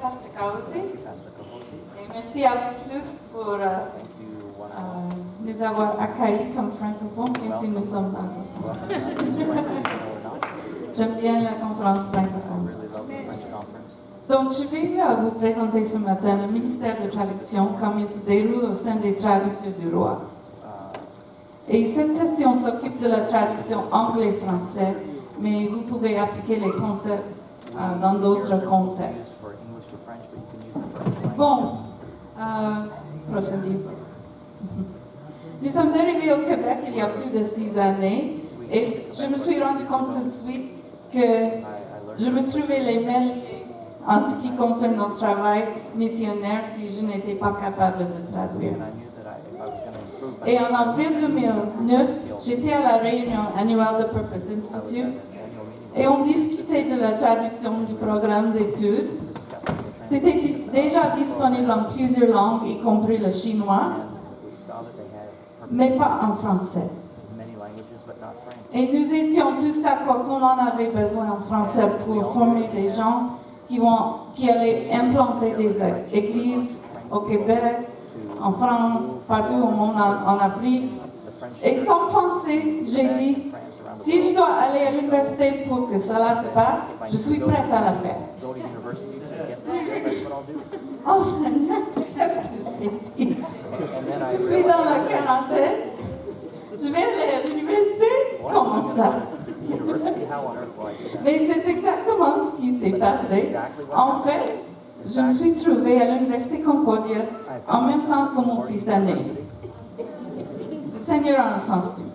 Pastor Kaozi. Pastor Kahosi. Et merci à vous tous pour Thank you, one and all. nous avoir accueillis comme francophones, bien que nous sommes francophones. Welcome to us, French people or not. J'aime bien la conférence I francophone. really love the French conference. Donc, je vais vous présenter ce matin le ministère de traduction comme il se déroule au sein des traducteurs du roi. Et cette session s'occupe de la traduction anglais-français, mais vous pouvez appliquer les concepts dans d'autres contextes. Used for English to French, but you can use them for any language. Bon, prochain livre. Nous sommes arrivés au Québec il y a plus de 6 années et je me suis rendu compte tout de suite que I je learned me trouvais les mêmes en ce qui concerne notre travail missionnaire si je n'étais pas capable de traduire. and I knew that if I was going to improve my Et en avril 2009, j'étais à la réunion annuelle de Purpose I was Institute at an annual meeting et on discutait de la traduction du programme d'études. discussing the C'était déjà disponible en plusieurs langues, y compris le chinois, and we saw that they had mais pas en français. many languages, but not French. Et nous étions tous d'accord qu'on en avait besoin en français pour former des gens qui allaient implanter des églises au Québec, en France, partout au monde, en Afrique. The French Et sans penser, j'ai dit, France around the si je dois aller à l'université pour que cela se passe, je suis prête à la faire. go to university to get this, that's what I'll do. Oh Seigneur, qu'est-ce que j'ai dit? And then I Je suis dans la realized, quarantaine, je vais aller à l'université? Comment ça? university, how on earth will I do that? Mais c'est exactement ce qui s'est passé. En fait, je me suis trouvée à l'Université Concordia en même temps que mon fils aîné. Le Seigneur a un sens d'humour.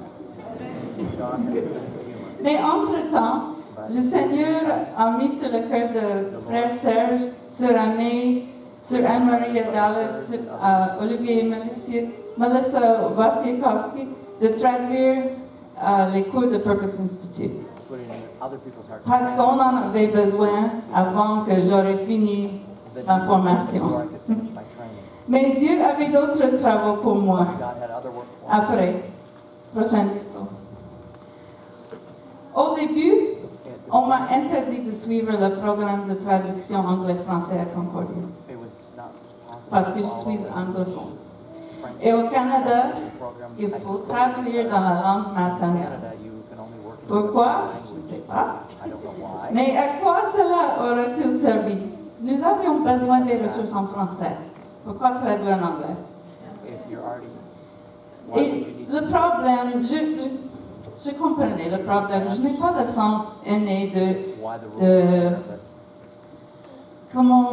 God has a sense of humor. Mais entre-temps, le Seigneur a mis sur le cœur de frère Serge, sœur Amé, sœur Anne-Marie Dallas, Olivier et Melissa Wasiekowski de traduire les cours de Purpose Institute. Put it in other people's hearts. Parce qu'on en avait besoin avant que j'aurais fini ma Before formation. I could finish my training. Mais Dieu avait d'autres travaux pour moi. God had other work for me. Après, prochaine vidéo. Au début, on m'a interdit de suivre le programme de traduction anglais-français à Concordia It was not possible parce que to je follow suis the anglophone. French Et au Canada, program. il I faut think traduire dans la langue in maternelle. Canada, you can only work in Pourquoi? one Je ne language. sais pas. I don't know why. Mais à quoi cela aurait-il servi? Nous avions besoin des ressources en français. Pourquoi traduire en anglais? If you're already, why would Et you need le problème, je comprenais le problème. Je n'ai pas le sens inné de why the rules de- but comment,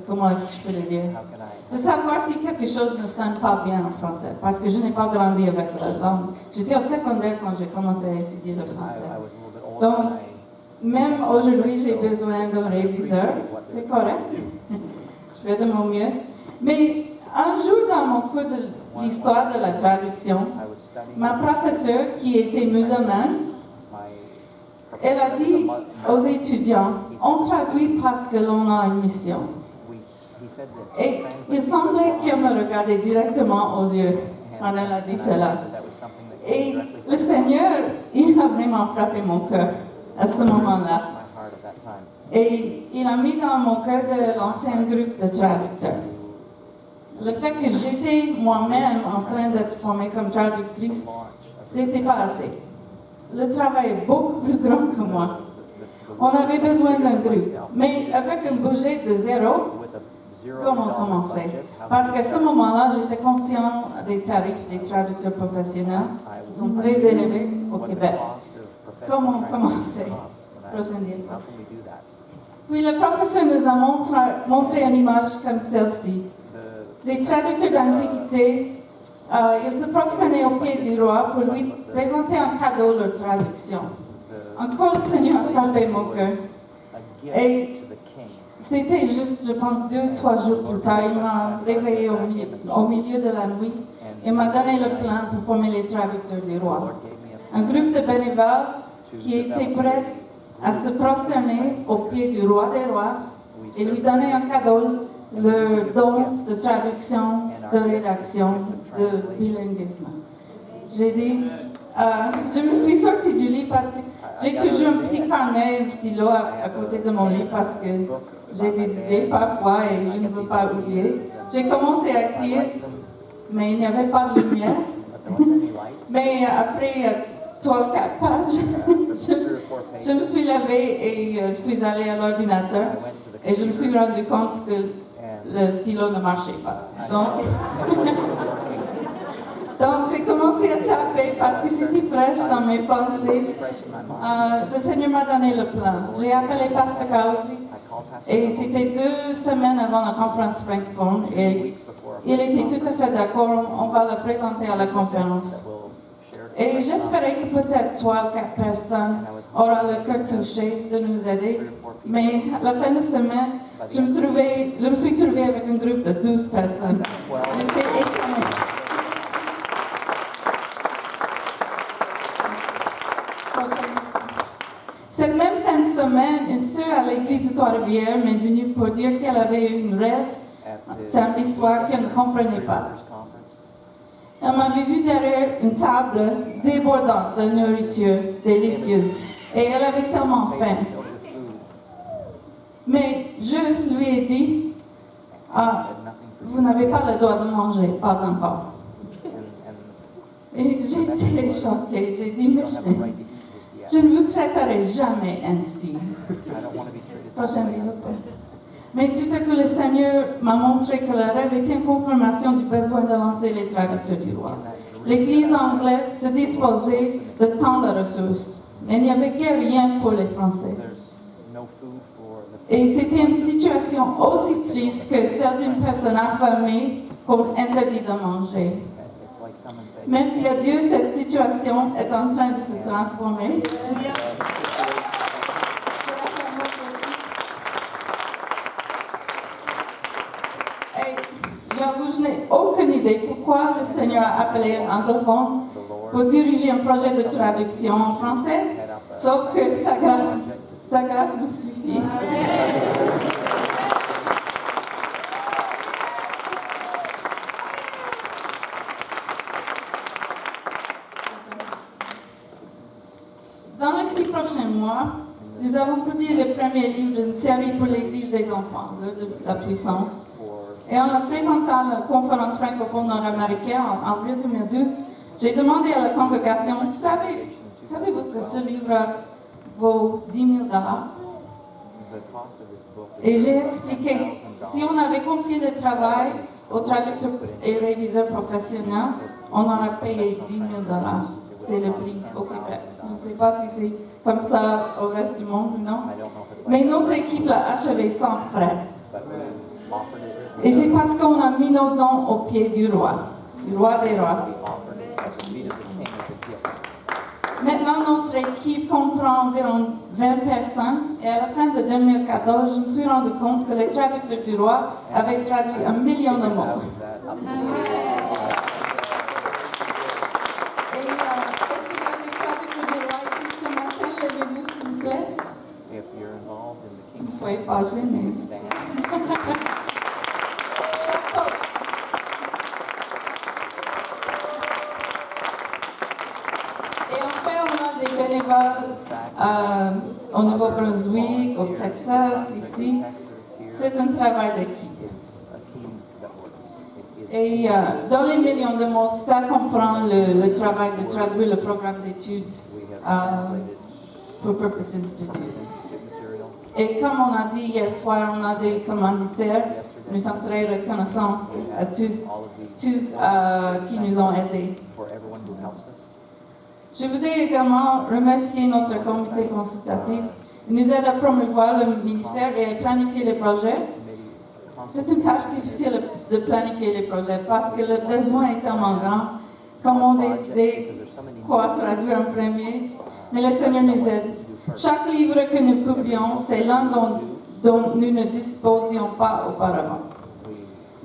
comment est-ce que je peux le dire? how can I? De savoir si quelque chose ne sonne pas bien en français, parce que je n'ai pas grandi avec la langue. J'étais au secondaire quand j'ai commencé à étudier le I français. was a little bit older Donc, than même aujourd'hui, j'ai besoin d'un réviseur. C'est correct. Je fais de mon mieux. Mais un jour, dans mon cours de l'histoire de la traduction, I was studying. ma professeure, qui était musulmane, My elle a dit professor was aux a étudiants, on traduit parce que l'on a une mission. he said this. Et il semblait qu'elle me regardait directement aux yeux quand elle a dit cela. Et le Seigneur, il a vraiment frappé mon cœur à ce moment-là. Et il a mis dans mon cœur de l'ancien groupe de traducteurs. Le fait que j'étais moi-même en train d'être formée comme traductrice, c'était pas assez. Le travail est beaucoup plus grand que moi. On avait besoin d'un groupe. Mais avec un budget de zéro, comment commencer? Parce qu'à ce moment-là, j'étais conscient des tarifs des traducteurs professionnels. Ils sont très élevés au Québec. Comment commencer? Prochaine diapo. How can we do that? Puis le professeur nous a montré une image comme celle-ci. The Les traducteurs d'Antiquité, ils se prosternaient au pied du roi pour lui présenter en cadeau leur traduction. Encore le Seigneur a frappé mon cœur. a gift to the king. C'était juste, je pense, 2 ou 3 jours plus tard. Il m'a réveillé au milieu de la nuit et m'a donné le plan pour former les traducteurs du The roi. Lord gave me a Un groupe de bénévoles qui étaient prêts à se prosterner au pied du roi des rois et lui donner un cadeau, le don de traduction, de rédaction, de bilinguisme. J'ai dit, je me suis sortie du lit parce que J'ai toujours un petit carnet, un stylo à côté de mon lit parce que j'ai des idées parfois et je ne veux pas oublier. J'ai commencé à écrire, mais il n'y avait pas de lumière. Mais après 3 ou 4 pages, je me suis levée et je suis allée à l'ordinateur et je me suis rendu compte que le stylo ne marchait pas. Donc j'ai commencé à taper parce que c'était fraîche dans mes pensées. Le Seigneur m'a donné le plan. J'ai appelé Pasteur Kausi et c'était 2 semaines avant la conférence francophone et il était tout à fait d'accord. On va le présenter à la conférence. Et j'espérais que peut-être 3 ou 4 personnes auront le cœur touché de nous aider. Mais à la fin de semaine, je me suis trouvée avec un groupe de 12 personnes. J'étais étonnée. Cette même fin de semaine, une sœur à l'église de Trois-Rivières m'est venue pour dire qu'elle avait eu un rêve samedi soir qu'elle ne comprenait pas. Elle m'avait vu derrière une table débordante de nourriture délicieuse et elle avait tellement faim. Mais je lui ai dit, vous n'avez pas le droit de manger, pas encore. Et j'étais choquée, j'ai dit, mais je ne vous traiterai jamais ainsi. Prochaine diapo. Mais tout à coup, le Seigneur m'a montré que le rêve était une confirmation du besoin de lancer les traducteurs du roi. L'Église anglaise se disposait de tant de ressources, mais il n'y avait rien pour les Français. Et c'était une situation aussi triste que celle d'une personne affamée qu'on interdit de manger. Merci à Dieu, cette situation est en train de se transformer. Et j'avoue, je n'ai aucune idée pourquoi le Seigneur a appelé un anglophone pour diriger un projet de traduction en français, sauf que sa grâce me suffit. Dans les 6 prochains mois, nous avons publié le premier livre d'une série pour l'Église des enfants, l'œuvre de la puissance. Et en le présentant à la conférence francophone nord-américaine en avril 2012, j'ai demandé à la congrégation, savez-vous que ce livre vaut $10,000? Et j'ai expliqué, si on avait confié le travail aux traducteurs et réviseurs professionnels, on aurait payé $10,000. C'est le prix au Québec. Je ne sais pas si c'est comme ça au reste du monde ou non. Mais notre équipe l'a achevé sans frais. Et c'est parce qu'on a mis nos dons au pied du roi des rois. Maintenant, notre équipe comprend environ 20 personnes et à la fin de 2014, je me suis rendu compte que les traducteurs du roi avaient traduit 1 million de mots. Soyez fâchés, mais... Et enfin, on a des bénévoles au Nouveau-Brunswick, au Texas, ici. C'est un travail d'équipe. Et dans les millions de mots, ça comprend le travail de traduire le programme d'études pour Purpose Institute. Et comme on a dit hier soir, on a des commanditaires. Nous sommes très reconnaissants à tous qui nous ont aidés. Je voudrais également remercier notre comité consultatif. Il nous aide à promouvoir le ministère et à planifier les projets. C'est une tâche difficile de planifier les projets parce que le besoin est tellement grand. Comment décider quoi traduire en premier? Mais le Seigneur nous aide. Chaque livre que nous publions, c'est l'un dont nous ne disposions pas auparavant.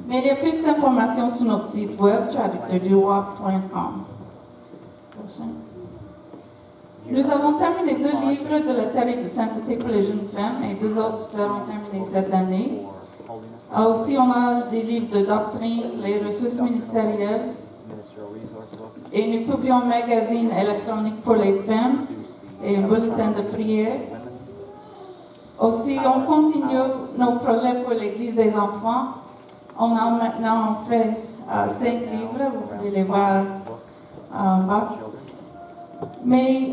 Mais il y a plus d'informations sur notre site web, traducteurduroi.com. Nous avons terminé 2 livres de la série de sainteté pour les jeunes femmes et 2 autres seront terminés cette année. Aussi, on a des livres de doctrine, les ressources ministérielles. Et nous publions un magazine électronique pour les femmes et un bulletin de prière. women's Aussi, on continue nos projets pour l'Église des enfants. On a maintenant fait 5 livres, vous pouvez les voir books en bas. for children. Mais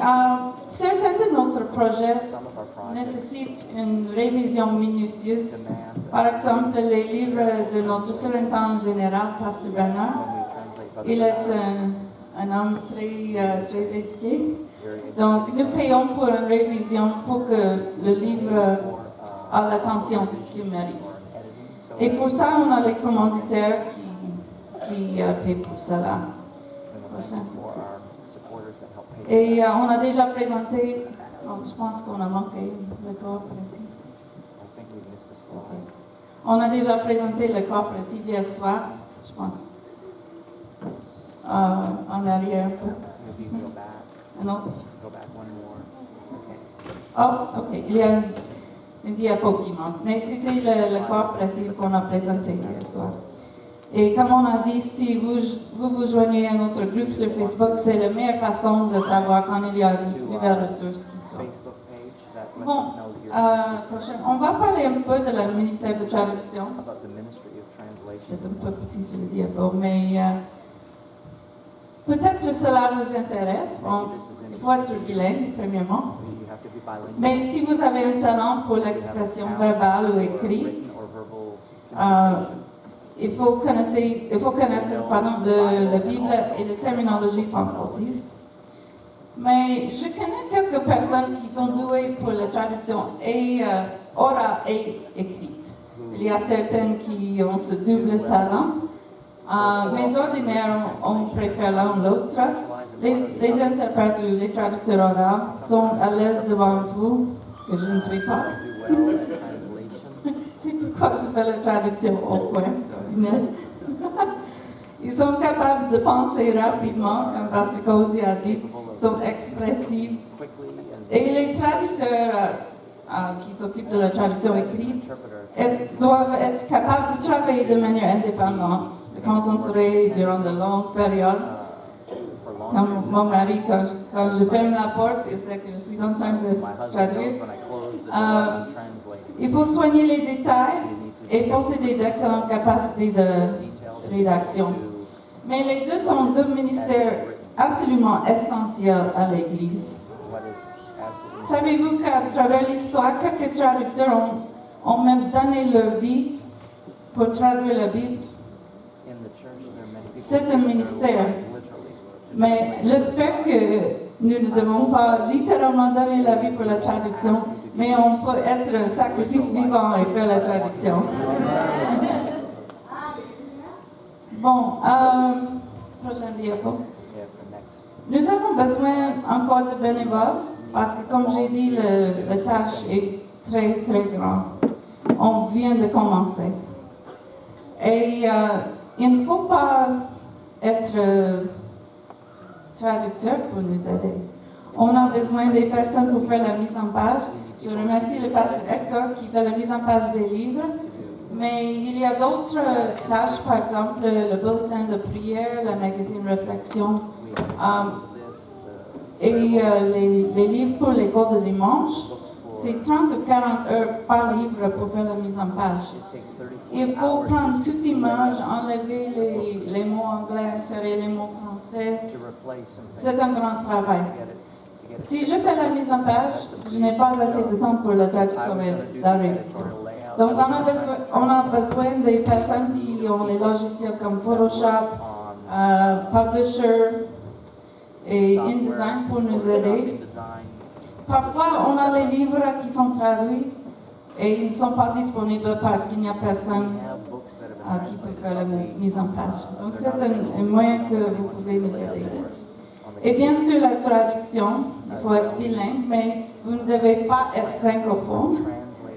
certains de nos projets Some of our projects nécessitent une révision minutieuse. demand Par exemple, les livres de notre surintendant général, Pasteur Bernard. when we translate Brother Il est Bernard, un homme très éduqué. very educated Donc, nous man, payons pour une révision pour que le livre for, ait l'attention qu'il mérite. for editing. So Et that pour ça, on a les commanditaires qui paient pour cela. we will thank you for our supporters that help pay for Et that. on a déjà présenté, je pense qu'on a manqué le coopératif. I think we missed a slide. On a déjà présenté le coopératif hier soir, je pense. En arrière un peu. Maybe you go back, Un autre. go back one more. Oh, ok. Il y a une diapo qui manque. Mais c'était le coopératif qu'on a présenté hier soir. Et comme on a dit, si vous joignez à notre groupe sur Facebook, c'est la meilleure façon de savoir quand il y a une nouvelle ressource qui sort. Facebook page that lets Bon, us know your prochain, on va parler un peu de la ministère de traduction. about the Ministry of Translation. C'est un peu petit sur le diapo, mais peut-être que cela vous intéresse. Bon, il faut être bilingue, premièrement. You have to be bilingual. Mais si vous avez un talent pour l'expression verbale ou écrite, Written or verbal euh, communication. il faut connaître la Bible et la terminologie pentecôtiste. Mais je connais quelques personnes qui sont douées pour la traduction et orale et écrite. Il y a certaines qui ont ce double talent. Mais d'ordinaire, on préfère l'un ou l'autre. Les interprètes ou les traducteurs oraux sont à l'aise devant vous, que je ne suis pas. Do well in translation. C'est pourquoi je fais la traduction au point. Ils sont capables de penser rapidement, comme Pastor Cozy a dit, ils sont expressifs. Quickly and Et les traducteurs qui s'occupent de la traduction écrite interpreter doivent être capables de travailler de manière indépendante, de concentrer durant de longues périodes. for long Comme mon mari, quand je ferme la porte, il sait que je suis en train de My husband traduire. knows when I close the door, Uh, I'm translating. Il faut soigner les détails You need to et posséder d'excellentes capacités de detail rédaction. to Mais les deux sont deux ministères absolument essentiels à l'Église. what is absolutely Savez-vous qu'à travers l'histoire, quelques traducteurs ont même donné leur vie pour traduire la Bible? in the church. There are many people C'est un who ministère. literally Mais j'espère que nous ne devons pas littéralement donner la vie pour la traduction, mais on peut être un sacrifice vivant et faire la traduction. Bon, prochaine diapo. yeah, for next. Nous avons besoin encore de bénévoles parce que, comme j'ai dit, la tâche est très, très grande. On vient de commencer. Et il ne faut pas être traducteur pour nous aider. On a besoin des personnes pour faire la mise en page. Je remercie le pasteur Hector qui fait la mise en page des livres. Mais il y a d'autres tâches, par exemple le bulletin de prière, la magazine Réflexion We have Um, examples of this. et les livres pour l'école de dimanche. Books for C'est 30 ou 40 heures par livre pour faire la mise en page. it takes 34 Il faut hours prendre toute image, enlever les mots anglais, insérer les mots français. to replace some things. C'est un grand travail. To get it. Si je fais la mise en page, je n'ai pas assez de temps pour la traduction et la révision. Donc on a besoin des personnes qui ont les logiciels comme Photoshop, Publisher et InDesign pour nous aider. Parfois, on a les livres qui sont traduits et ils ne sont pas disponibles parce qu'il n'y a personne qui peut faire la mise en page. Donc c'est un moyen que vous pouvez nous aider. Et bien sûr, la traduction, il faut être bilingue, mais vous ne devez pas être francophone.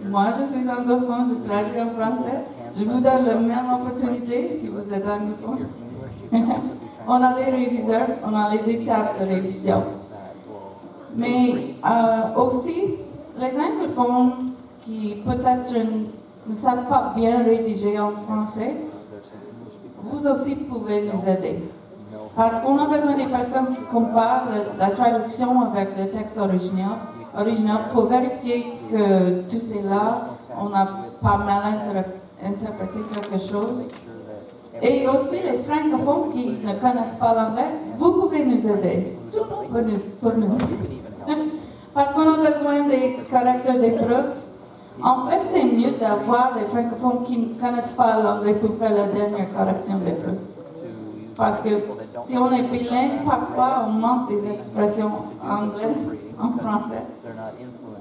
Moi, je suis anglophone, je traduis en français. Je vous donne la même opportunité si vous êtes anglophone. On a des réviseurs, on a les étapes de révision. Mais aussi, les anglophones qui peut-être ne savent pas bien rédiger en français, vous aussi pouvez nous aider. Parce qu'on a besoin des personnes qui comparent la traduction avec le texte original pour vérifier que tout est là, on n'a pas mal interprété quelque chose. Et aussi les francophones qui ne connaissent pas l'anglais, vous pouvez nous aider. Tout le monde peut nous aider. Parce qu'on a besoin des caractères d'épreuve. En fait, c'est mieux d'avoir des francophones qui ne connaissent pas l'anglais pour faire la dernière correction d'épreuve. Parce que si on est bilingue, parfois on manque des expressions anglaises en français.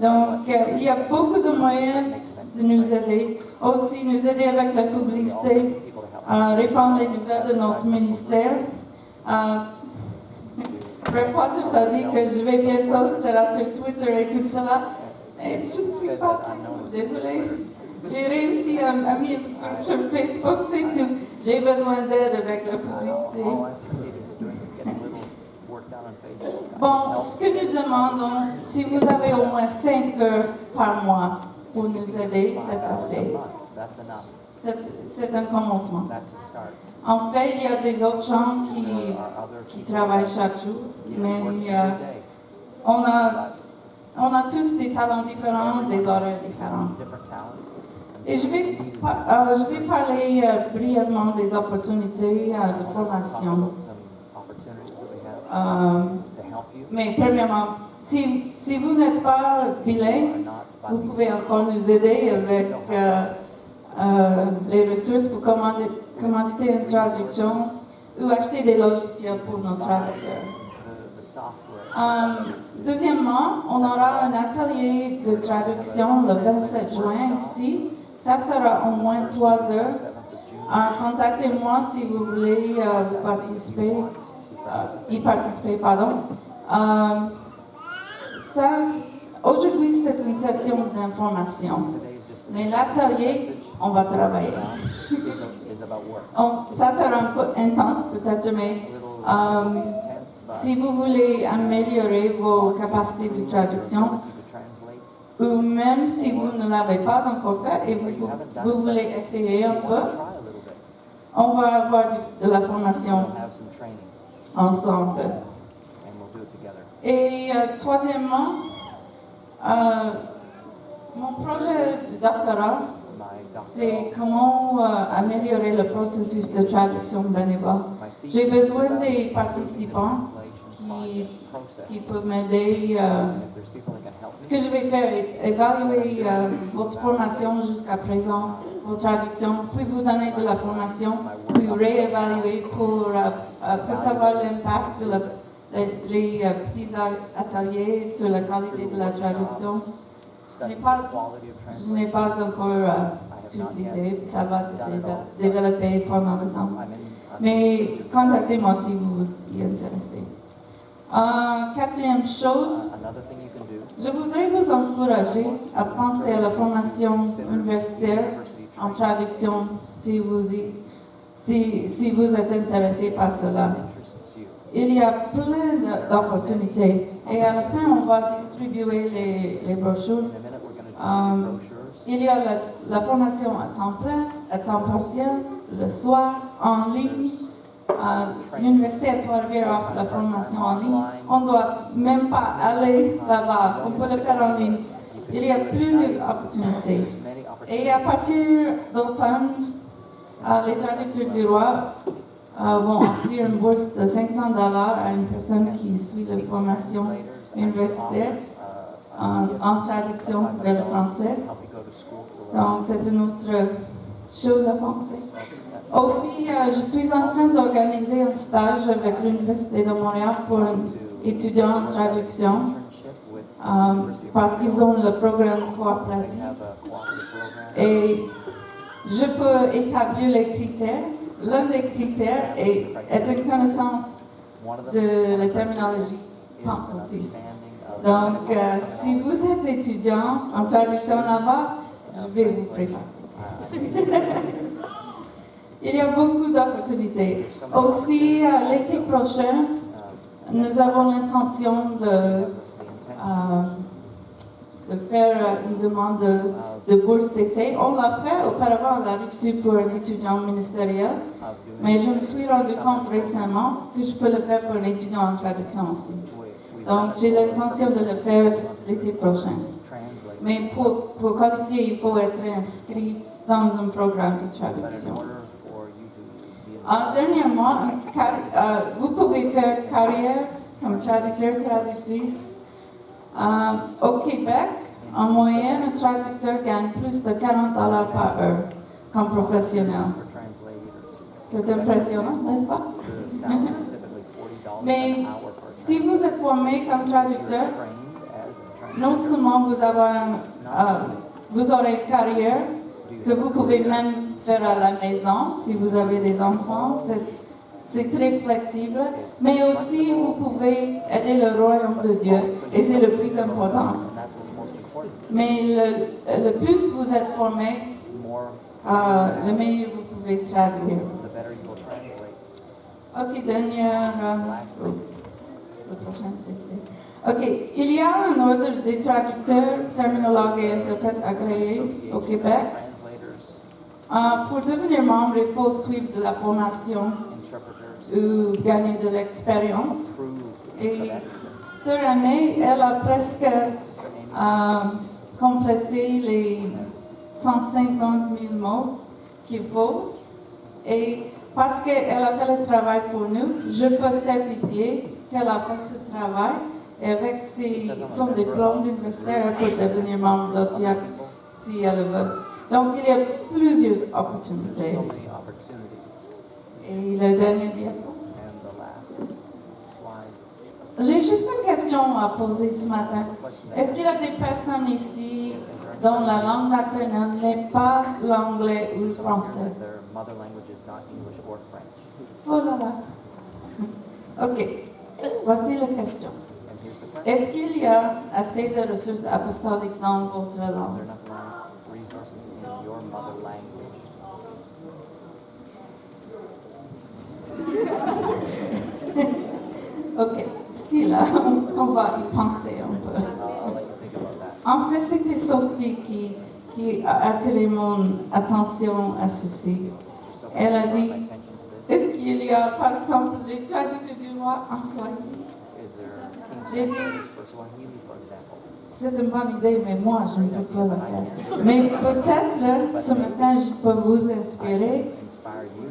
Donc, il y a beaucoup de moyens de nous aider. Aussi, nous aider avec la publicité, répandre les nouvelles de notre ministère. Greg Waters a dit que je vais bientôt sera sur Twitter et tout cela. Et je ne suis pas désolée. J'ai réussi à mettre sur Facebook, c'est tout. J'ai besoin d'aide avec la publicité. Bon, ce que nous demandons, si vous avez au moins 5 heures par mois pour nous aider, c'est assez. C'est un commencement. En fait, il y a des autres gens qui travaillent chaque jour, mais on a tous des talents différents, des horaires différents. Et je vais parler brièvement des opportunités de formation. Mais premièrement, si vous n'êtes pas bilingue, vous pouvez encore nous aider avec les ressources pour commanditer une traduction ou acheter des logiciels pour nos traducteurs. Deuxièmement, on aura un atelier de traduction le 27 juin ici. Ça sera au moins 3 heures. Contactez-moi si vous voulez y participer. Aujourd'hui, c'est une session d'information. Mais l'atelier, on va travailler. Ça sera un peu intense, peut-être, mais si vous voulez améliorer vos capacités de traduction, ou même si vous ne l'avez pas encore fait et vous voulez essayer un peu, on va avoir de la formation ensemble. Et troisièmement, mon projet de doctorat, c'est comment améliorer le processus de traduction bénévole. J'ai besoin des participants qui peuvent m'aider. Ce que je vais faire est évaluer votre formation jusqu'à présent, vos traductions, puis vous donner de la formation, puis réévaluer pour savoir l'impact des petits ateliers sur la qualité de la traduction. Je n'ai pas encore toute l'idée, ça va se développer pendant le temps. Mais contactez-moi si vous y intéressez. Quatrième chose, je voudrais vous encourager à penser à la formation universitaire en traduction si vous êtes intéressé par cela. Il y a plein d'opportunités et à la fin, on va distribuer les brochures. Il y a la formation à temps plein, à temps partiel, le soir, en ligne. L'université à Trois-Rivières offre la formation en ligne. On ne doit même pas aller là-bas. On peut le faire en ligne. Il y a plusieurs opportunités. Et à partir d'automne, les traducteurs du roi vont offrir une bourse de $500 à une personne qui suit la formation universitaire en traduction vers le français. Donc, c'est une autre chose à penser. Aussi, je suis en train d'organiser un stage avec l'Université de Montréal pour un étudiant en traduction parce qu'ils ont le programme coopératif. Et je peux établir les critères. L'un des critères est une connaissance de la terminologie pentecôtiste. Donc, si vous êtes étudiant en traduction là-bas, je vais vous préparer. Il y a beaucoup d'opportunités. Aussi, l'été prochain, nous avons l'intention de faire une demande de de bourse d'été. On l'a fait auparavant, on l'a reçu pour un étudiant ministériel, of doing mais je me suis rendu compte récemment que je peux le faire pour un étudiant en traduction aussi. Donc j'ai l'intention de le faire l'été prochain. translate. Mais pour qualifier, il faut être inscrit dans un programme de But in traduction. order for you to be in Dernièrement, vous pouvez faire carrière comme traducteur, traductrice. Au Québec, en moyenne, un traducteur gagne plus de 40 $ par heure comme professionnel. for translators. C'est impressionnant, n'est-ce pas? The salary is typically $40 Mais an hour for a si vous êtes formé comme traducteur, trained as a translator. non seulement vous aurez une carrière que vous pouvez même faire à la maison si vous avez des enfants, c'est très flexible, mais aussi vous pouvez aider le royaume de Dieu et c'est le plus important. And that's what's most important. Mais le plus vous êtes formé, More, le mieux vous pouvez traduire. the better you will translate. Ok, dernière. Oui, le prochain essai. Ok, il y a un ordre des traducteurs, terminologues et interprètes agréés au Québec. Translators, Pour devenir membre, il faut suivre de la formation interpreters, ou gagner de l'expérience. prove Et that Sœur Aimée, elle a presque complété les 150 000 mots qu'il faut. Et parce qu'elle a fait le travail pour nous, je peux certifier qu'elle a fait ce travail. Et avec son diplôme d'universitaire, elle peut devenir membre d'OTIAC si elle veut. Donc, il y a plusieurs there's opportunités. so many opportunities. Et le dernier diapo. And the last slide, J'ai juste une question à poser ce matin. question Est-ce qu'il y a des personnes ici dont la langue maternelle n'est pas l'anglais ou le français? their mother language is not English or French. Oh là là. Ok. Voici la question. And here's the question. Est-ce qu'il y a assez de ressources apostoliques dans votre Is there langue? enough resources in your mother language? Ok. Si là, on va y penser un peu. I'll let you think about that. En fait, c'était Sophie qui a attiré mon attention à ceci. So Elle a brought dit, my attention to this. est-ce qu'il y a, par exemple, des traducteurs du roi en Swahili? Is there J'ai King's dit- English for Swahili, for example? C'est une bonne idée, mais moi, je ne peux pas le faire. Mais peut-être, ce matin, je peux vous inspirer. Inspire you.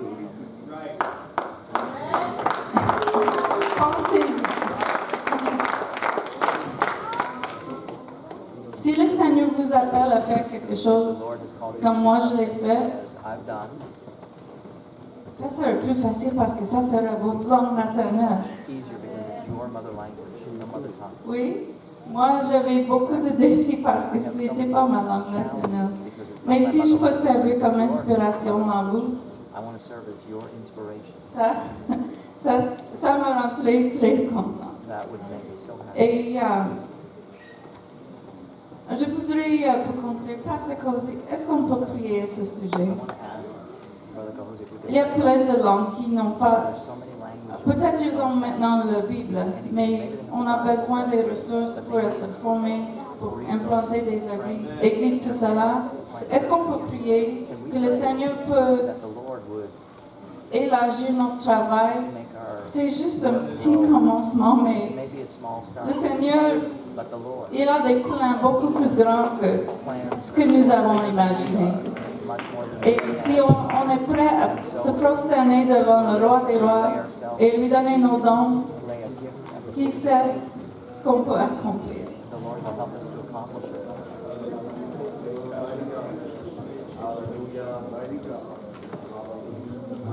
Pensez. Si le Seigneur vous appelle à faire quelque The chose Lord has called you comme moi je l'ai fait, as I've done. ça sera plus facile parce que ça sera votre langue maternelle. Easier because it's your mother language, your mother tongue. Oui, moi j'avais beaucoup de défis parce que ce n'était pas ma langue maternelle. Mais si je peux servir comme inspiration à vous, I want to serve as your inspiration. ça me rend très très content. That would make me so happy. Et je voudrais, pour conclure, Pasteur Cozy, est-ce qu'on peut prier à ce sujet? I want to ask Brother Gahozi if we could. Il y a plein de langues qui n'ont pas, There's so many languages. peut-être ils ont maintenant la Bible, mais on a besoin des ressources pour être formés, pour implanter des églises, tout cela. Est-ce qu'on peut prier que le Seigneur peut That the Lord would élargir notre travail? make our C'est juste un petit commencement, mais maybe a small le start, Seigneur, but the Lord il a des plans beaucoup plus grands que plans ce que nous avons imaginé. much more than Et si on est prêt à se prosterner devant le roi des rois et lui donner nos dons, lay a gift at the qui sait ce qu'on peut accomplir. The Lord will help us to accomplish it.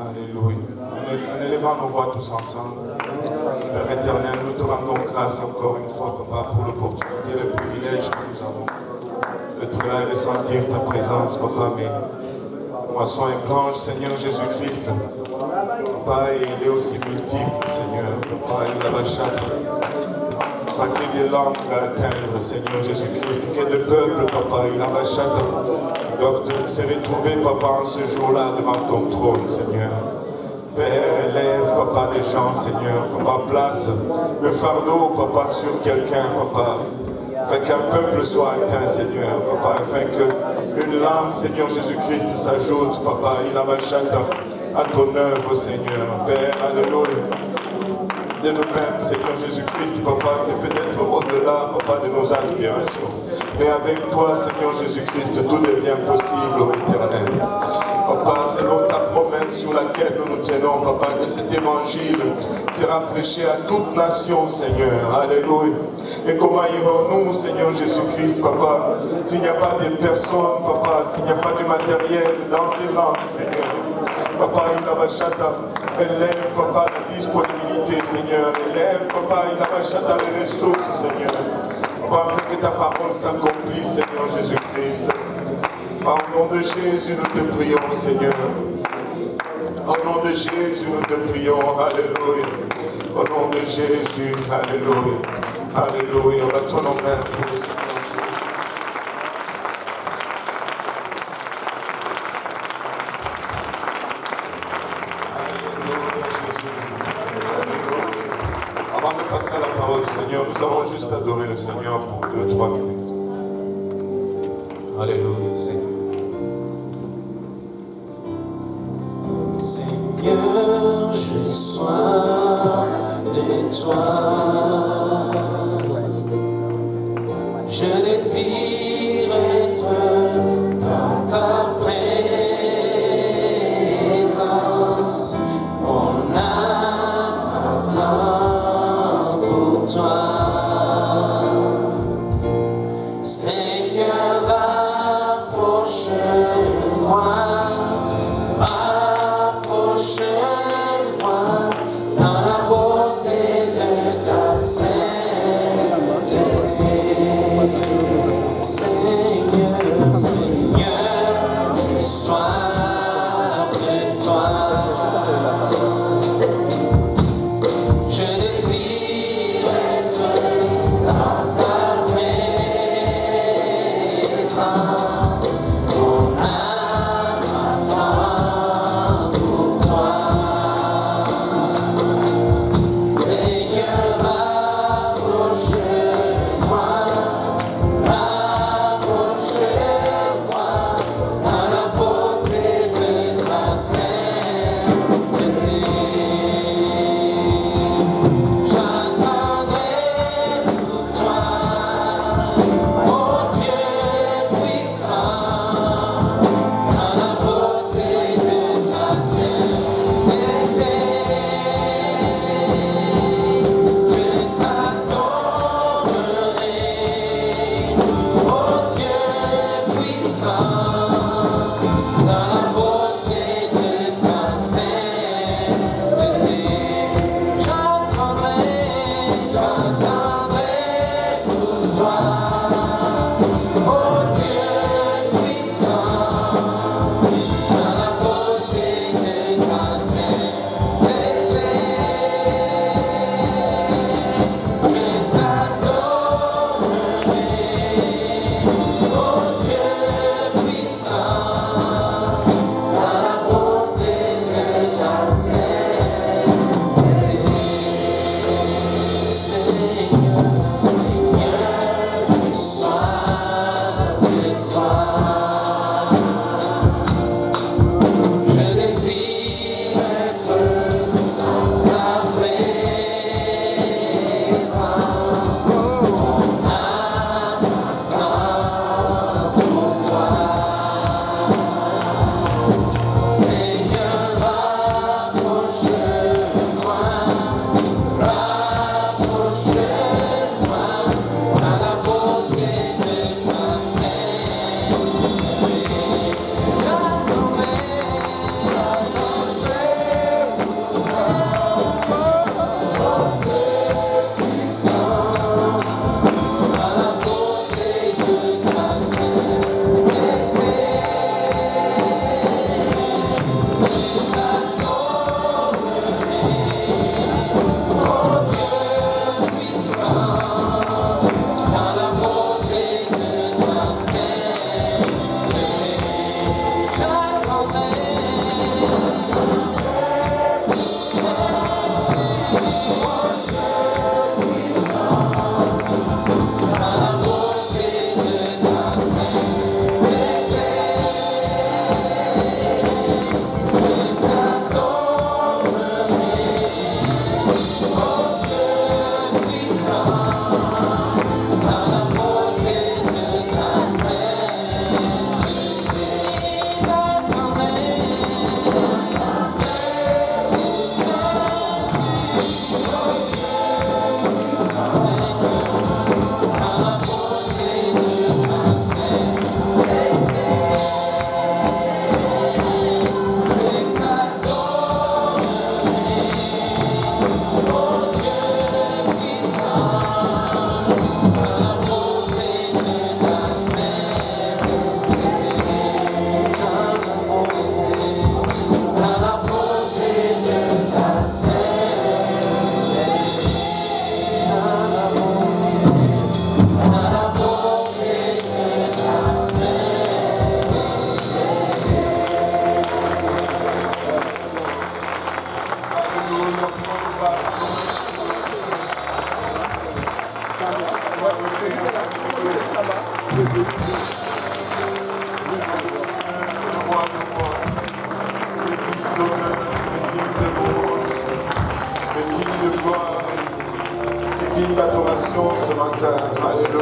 Alléluia. En élevant nos voix tous ensemble, Père éternel, nous te rendons grâce encore une fois, Papa, pour l'opportunité, le privilège que nous avons d'être là et de sentir ta présence, Papa. Mais moisson et blanche, Seigneur Jésus-Christ, Papa, et il est aussi multiple, Seigneur. Papa, il a la pas que des langues à atteindre, Seigneur Jésus-Christ, que de peuples, Papa, il a la doivent se retrouver, Papa, en ce jour-là devant ton trône, Seigneur. Père, élève, Papa, des gens, Seigneur. Papa, place le fardeau, Papa, sur quelqu'un, Papa. Afin qu'un peuple soit atteint, Seigneur. Papa, afin que Une langue, Seigneur Jésus-Christ, s'ajoute, Papa, Inabachata, à ton œuvre, Seigneur. Père, alléluia. De nous-mêmes, Seigneur Jésus-Christ, Papa, c'est peut-être au-delà, Papa, de nos aspirations. Mais avec toi, Seigneur Jésus-Christ, tout devient possible, ô Éternel. Papa, selon ta promesse sur laquelle nous nous tenons, Papa, que cet évangile sera prêché à toute nation, Seigneur. Alléluia. Et comment irons-nous, Seigneur Jésus-Christ, Papa, s'il n'y a pas de personnes, Papa, s'il n'y a pas du matériel dans ces langues, Seigneur. Papa, il a élève, Papa, la disponibilité, Seigneur. Élève, Papa, il a les ressources, Seigneur. Papa, afin que ta parole s'accomplisse, Seigneur Jésus-Christ. Au nom de Jésus, nous te prions, Seigneur. Au nom de Jésus, nous te prions. Alléluia. Au nom de Jésus, alléluia. Alléluia. On va tourner nos mains pour le Seigneur. Avant de passer à la parole du Seigneur, nous avons juste adoré le Seigneur pour 2-3 minutes. Alléluia, Seigneur. Seigneur, j'ai soif de toi. Je désire être dans ta présence. Mon âme attend pour toi. Seigneur, approche-moi. Oh,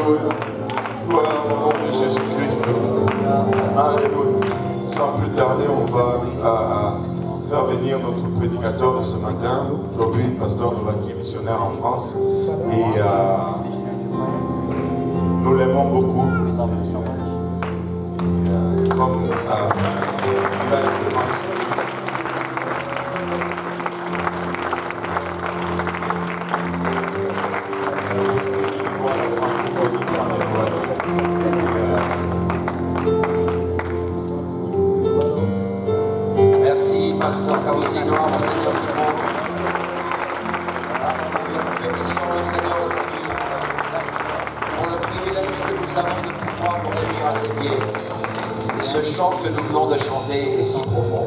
Alléluia. Gloire au nom de Jésus-Christ. Alléluia. Sans plus tarder, on va faire venir notre prédicateur de ce matin. Aujourd'hui, pasteur Novaki, missionnaire en France. Et nous l'aimons beaucoup. Comme il a été mentionné. Merci, Pasteur Kawosino, Monseigneur Dumont. Bénissons le Seigneur aujourd'hui pour le privilège que nous avons de pouvoir nous réunir à ses pieds. Et ce chant que nous venons de chanter est si profond.